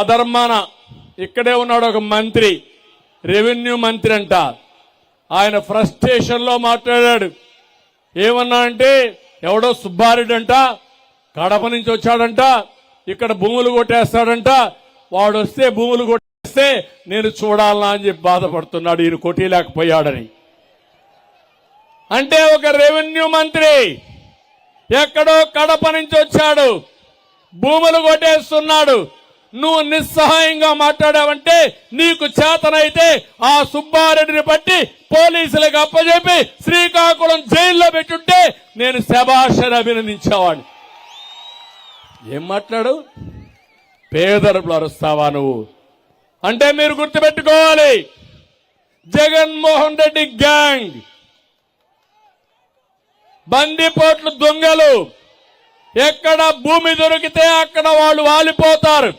అధర్మాన ఇక్కడే ఉన్నాడు ఒక మంత్రి, రెవెన్యూ మంత్రి అంట. ఆయన ఫ్రస్ట్రేషన్ లో మాట్లాడాడు. ఏమన్నా అంటే ఎవడో సుబ్బారెడ్డి అంట, కడప నుంచి వచ్చాడంట, ఇక్కడ భూములు కొట్టేస్తాడంట, వాడు వస్తే భూములు కొట్టేస్తే నేను చూడాలనా అని చెప్పి బాధపడుతున్నాడు, ఈయన కొట్టలేకపోయాడని. అంటే ఒక రెవెన్యూ మంత్రి ఎక్కడో కడప నుంచి వచ్చాడు, భూములు కొట్టేస్తున్నాడు. నువ్వు నిస్సహాయంగా మాట్లాడావంటే నీకు చేతనైతే ఆ సుబ్బారెడ్డిని పట్టి పోలీసులకు అప్పచెప్పి శ్రీకాకుళం జైల్లో పెట్టుంటే నేను శభాషని అభినందించేవాడిని. ఏం మాట్లాడు? పేదరులు అరుస్తావా నువ్వు అంటే మీరు గుర్తుపెట్టుకోవాలి, జగన్మోహన్ రెడ్డి గ్యాంగ్ బందిపోట్లు దొంగలు ఎక్కడ భూమి దొరికితే అక్కడ వాళ్ళు వాలిపోతారు.